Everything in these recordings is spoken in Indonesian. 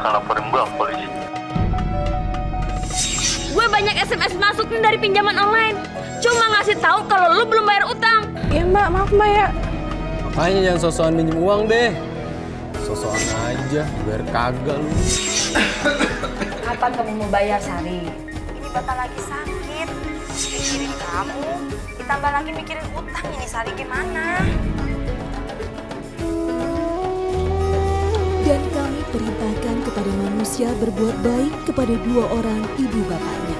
akan laporin gue ke polisi. Gue banyak SMS masuk nih dari pinjaman online. Cuma ngasih tahu kalau lu belum bayar utang. Iya mbak, maaf mbak ya. Makanya jangan sosokan minjem uang deh. Sosokan aja, biar kagak lu. Kapan kamu mau bayar, Sari? Ini Bapak lagi sakit. Mikirin kamu, ditambah lagi mikirin utang ini, Sari gimana? Dan kami perintahkan kepada manusia berbuat baik kepada dua orang ibu bapaknya.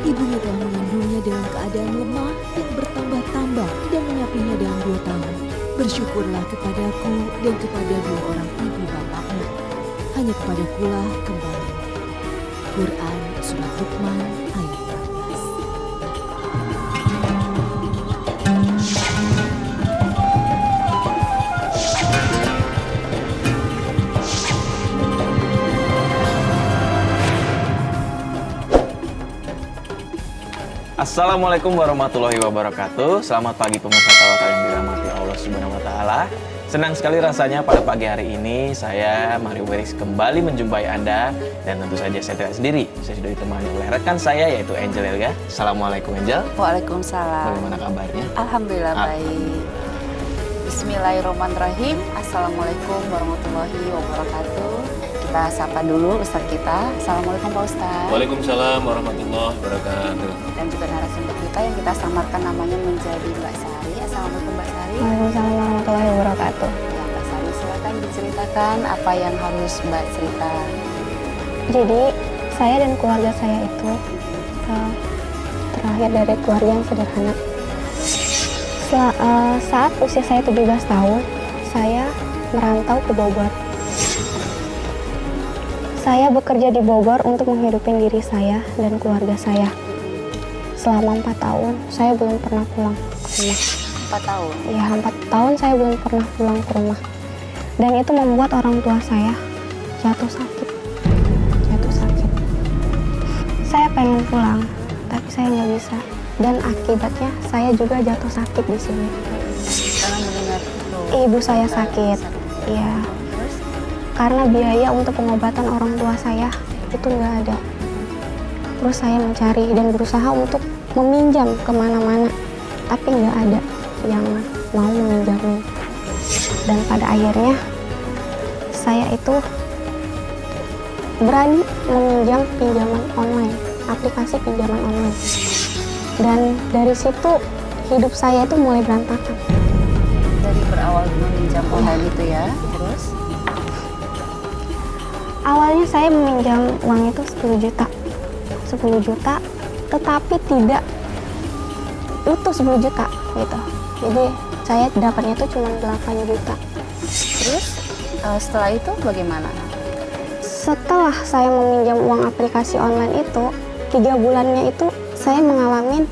Ibunya telah mengandungnya dalam keadaan lemah yang bertambah-tambah dan menyapinya dalam 2 tahun. Bersyukurlah kepadaku dan kepada dua orang ibu bapakmu. Hanya kepadakulah kembali. Quran Surat Luqman ayat 14. Assalamualaikum warahmatullahi wabarakatuh. Selamat pagi pemirsa Tawakal yang dirahmati Allah Subhanahu wa taala. Senang sekali rasanya pada pagi hari ini saya Mario Weris kembali menjumpai Anda, dan tentu saja saya tidak sendiri. Saya sudah ditemani oleh rekan saya yaitu Angel Elga. Assalamualaikum Angel. Waalaikumsalam. Bagaimana kabarnya? Alhamdulillah baik. Bismillahirrahmanirrahim. Assalamualaikum warahmatullahi wabarakatuh. Kita sapa dulu Ustadz kita. Assalamualaikum Pak Ustadz. Waalaikumsalam warahmatullahi wabarakatuh. Dan juga narasumber kita yang kita samarkan namanya menjadi Mbak Sari. Assalamualaikum Mbak Sari. Waalaikumsalam warahmatullahi wabarakatuh. Ya Mbak Sari, silakan diceritakan apa yang harus Mbak cerita. Jadi saya dan keluarga saya itu terlahir dari keluarga yang sederhana. Saat usia saya 17 tahun, saya merantau ke Bogor. Saya bekerja di Bogor untuk menghidupi diri saya dan keluarga saya. Selama 4 tahun, saya belum pernah pulang ke rumah. 4 tahun? Ya, 4 tahun saya belum pernah pulang ke rumah. Dan itu membuat orang tua saya jatuh sakit. Saya pengen pulang, tapi saya nggak bisa. Dan akibatnya saya juga jatuh sakit di sini. Karena mendengar itu. Ibu saya sakit. Iya. Karena biaya untuk pengobatan orang tua saya itu nggak ada. Terus saya mencari dan berusaha untuk meminjam kemana-mana, tapi nggak ada yang mau meminjamnya. Dan pada akhirnya saya itu berani meminjam pinjaman online, aplikasi pinjaman online. Dan dari situ hidup saya itu mulai berantakan. Dari berawal meminjam online itu ya, terus? Awalnya saya meminjam uang itu 10 juta, tetapi tidak utuh 10 juta gitu. Jadi saya dapatnya itu cuma 8 juta. Terus setelah itu bagaimana? Setelah saya meminjam uang aplikasi online itu, 3 bulannya itu saya mengalami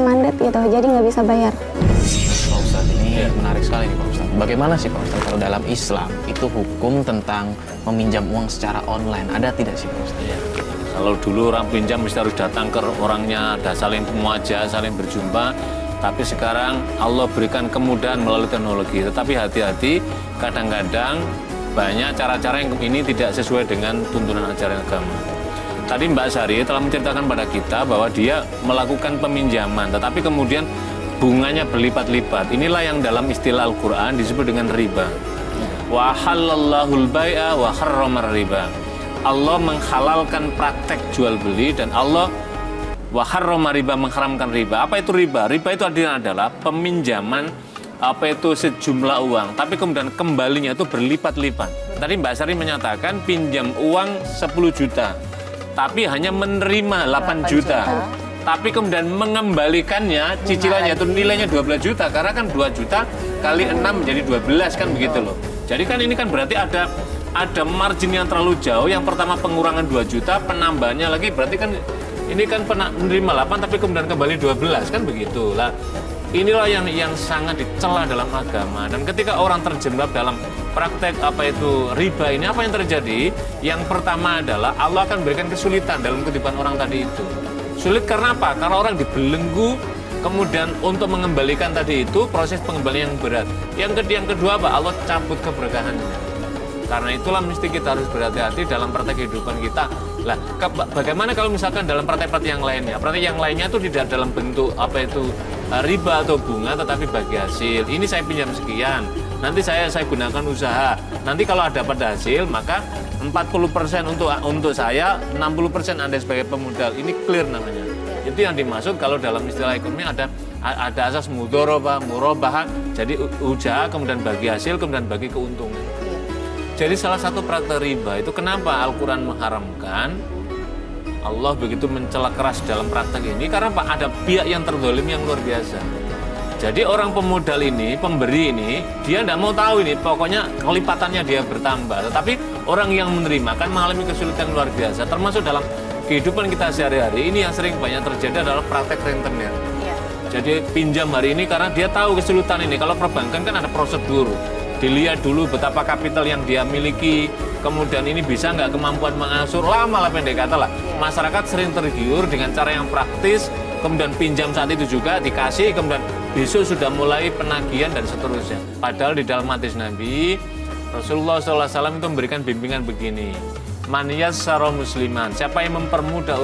mandat gitu, jadi nggak bisa bayar. Pak Ustadz, ini menarik sekali nih Pak Ustadz. Bagaimana sih Pak Ustadz kalau dalam Islam itu hukum tentang meminjam uang secara online, ada tidak sih Pak Ustadz? Ya. Kalau dulu orang pinjam mesti harus datang ke orangnya, ada saling muajah, saling berjumpa. Tapi sekarang Allah berikan kemudahan melalui teknologi. Tetapi hati-hati, kadang-kadang banyak cara-cara yang ini tidak sesuai dengan tuntunan ajaran agama. Tadi Mbak Sari telah menceritakan pada kita bahwa dia melakukan peminjaman, tetapi kemudian bunganya berlipat-lipat. Inilah yang dalam istilah Al-Quran disebut dengan riba. Wa halallahul bai'a wa harramar riba. Allah menghalalkan praktek jual beli dan Allah wa harramar riba, mengharamkan riba. Apa itu riba? Riba itu artinya adalah peminjaman sejumlah uang, tapi kemudian kembalinya itu berlipat-lipat. Tadi Mbak Sari menyatakan pinjam uang 10 juta, tapi hanya menerima 8 juta. Tapi kemudian mengembalikannya, cicilannya itu nilainya 12 juta. Karena kan 2 juta kali 6 menjadi 12 kan begitu loh. Jadi kan ini kan berarti ada margin yang terlalu jauh. Yang pertama pengurangan 2 juta, penambahannya lagi berarti kan ini kan menerima 8 tapi kemudian kembali 12 kan begitu. Lah inilah yang sangat dicela dalam agama. Dan ketika orang terjebak dalam praktek riba ini, apa yang terjadi? Yang pertama adalah Allah akan berikan kesulitan dalam kehidupan orang tadi itu. Sulit karena apa? Karena orang dibelenggu, kemudian untuk mengembalikan tadi itu proses pengembalian yang berat. Yang kedua apa? Allah cabut keberkahannya. Karena itulah mesti kita harus berhati-hati dalam praktek kehidupan kita. Lah, bagaimana kalau misalkan dalam praktek-praktek yang lainnya? Praktek yang lainnya itu tidak dalam bentuk riba atau bunga, tetapi bagi hasil. Ini saya pinjam sekian, nanti saya gunakan usaha. Nanti kalau ada pada hasil, maka 40% untuk saya, 60% Anda sebagai pemodal. Ini clear namanya. Itu yang dimaksud kalau dalam istilah ekonomi ada asas murabahah. Jadi usaha, kemudian bagi hasil, kemudian bagi keuntungan. Jadi salah satu praktek riba itu kenapa Al-Quran mengharamkan, Allah begitu mencela keras dalam praktek ini, karena Pak ada pihak yang terdolim yang luar biasa. Jadi orang pemodal ini, pemberi ini, dia tidak mau tahu ini, pokoknya kelipatannya dia bertambah. Tetapi orang yang menerima kan mengalami kesulitan luar biasa, termasuk dalam kehidupan kita sehari-hari. Ini yang sering banyak terjadi adalah praktek rentenir. Jadi pinjam hari ini karena dia tahu kesulitan ini. Kalau perbankan kan ada prosedur. Dilihat dulu betapa kapital yang dia miliki, kemudian ini bisa nggak kemampuan mengasur, lama lah pendek kata lah. Masyarakat sering tergiur dengan cara yang praktis, kemudian pinjam saat itu juga dikasih, kemudian besok sudah mulai penagihan dan seterusnya. Padahal di dalam hadis Nabi, Rasulullah SAW itu memberikan bimbingan begini. Man yassara musliman, siapa yang mempermudah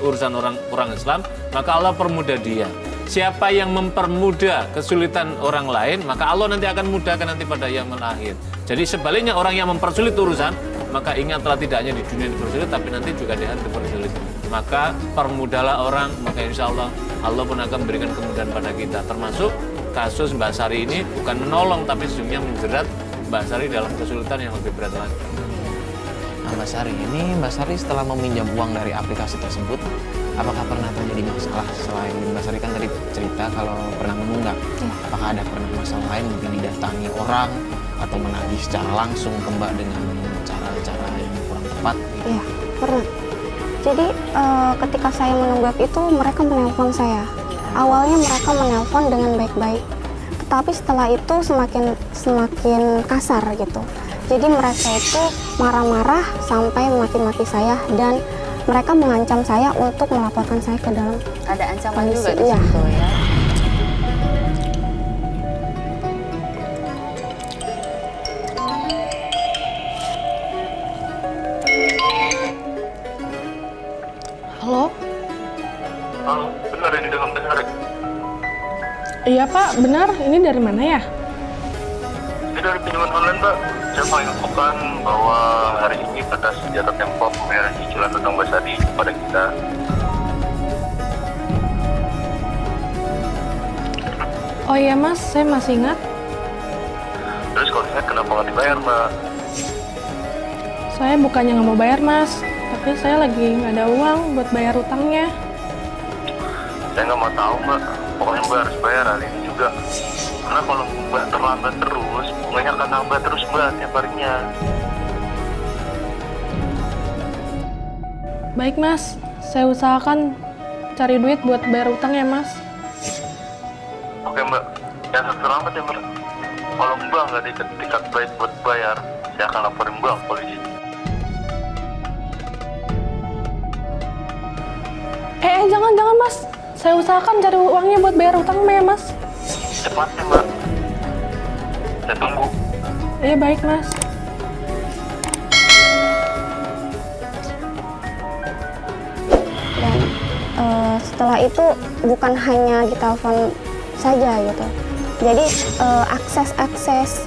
urusan orang Islam, maka Allah permudah dia. Siapa yang mempermudah kesulitan orang lain, maka Allah nanti akan mudahkan nanti pada yaumul akhir. Jadi sebaliknya orang yang mempersulit urusan, maka ingatlah tidak hanya di dunia dipersulit, tapi nanti juga di akhirat dipersulit. Maka permudahlah orang, maka insya Allah Allah pun akan memberikan kemudahan pada kita. Termasuk kasus Mbak Sari ini bukan menolong, tapi sesungguhnya menjerat Mbak Sari dalam kesulitan yang lebih berat lagi. Nah, Mbak Sari setelah meminjam uang dari aplikasi tersebut, apakah pernah terjadi masalah selain Mbak Sari kan tadi cerita kalau pernah menunggak? Apakah ada pernah masalah lain mungkin didatangi orang atau menagih secara langsung ke Mbak dengan cara-cara yang kurang tepat? Gitu? Iya, pernah. Jadi ketika saya menunggak itu mereka menelpon saya. Awalnya mereka menelpon dengan baik-baik, tetapi setelah itu semakin kasar gitu. Jadi mereka itu marah-marah sampai maki-maki saya dan mereka mengancam saya untuk melaporkan saya ke dalam. Ada ancaman polisi. juga di situ ya. Halo? Halo, benar ini dengan benar. Iya Pak, benar. Ini dari mana ya? Ini dari pinjaman online, Mbak. Saya menginfokan bahwa hari ini pada senjata Tempo pembayaran cicilan utang Mbak Sari kepada kita. Oh iya Mas, saya masih ingat. Terus kalau saya kenapa nggak dibayar, Mbak? Saya bukannya nggak mau bayar Mas, tapi saya lagi nggak ada uang buat bayar utangnya. Saya nggak mau tahu, Mbak. Pokoknya Mbak harus bayar hari ini juga. Karena kalau Mbak terlambat terus, bunganya akan nambah terus, Mbak, tiap harinya. Baik Mas, saya usahakan cari duit buat bayar utang ya Mas. Oke, Mbak. Jangan terlambat ya, Mbak. Kalau Mbak nggak diikat baik buat bayar, saya akan laporin Mbak ke polisi. Jangan Mas. Saya usahakan cari uangnya buat bayar utang ya Mas. Cepatnya, Mbak. Saya tunggu. Iya baik Mas. Dan setelah itu bukan hanya ditelepon saja gitu. Jadi akses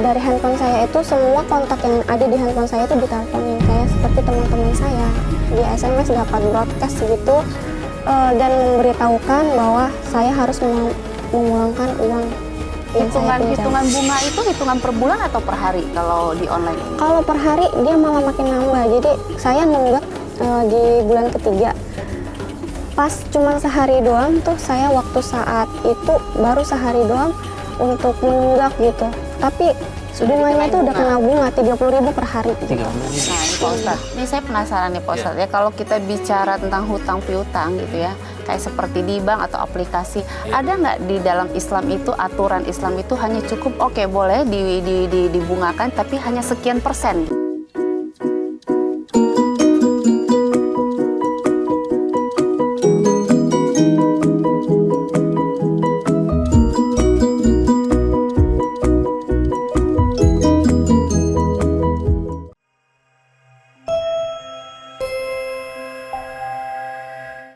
dari handphone saya itu semua kontak yang ada di handphone saya itu diteleponin saya seperti teman-teman saya. Di SMS dapat broadcast gitu dan memberitahukan bahwa saya harus memulangkan uang yang saya pinjam. Hitungan bunga itu hitungan per bulan atau per hari kalau di online ini? Kalau per hari dia malah makin nambah. Jadi saya nunggak di bulan ketiga. Pas cuma sehari doang tuh saya waktu saat itu baru sehari doang untuk menunggak gitu. Tapi bunganya itu udah kena bunga 30.000 per hari. Gitu. Nah, ini Pak Ustadz, ini saya penasaran nih Pak Ustadz ya, kalau kita bicara tentang hutang piutang gitu ya, kayak seperti di bank atau aplikasi, ada nggak di dalam Islam itu aturan Islam itu hanya cukup boleh dibungakan tapi hanya sekian persen?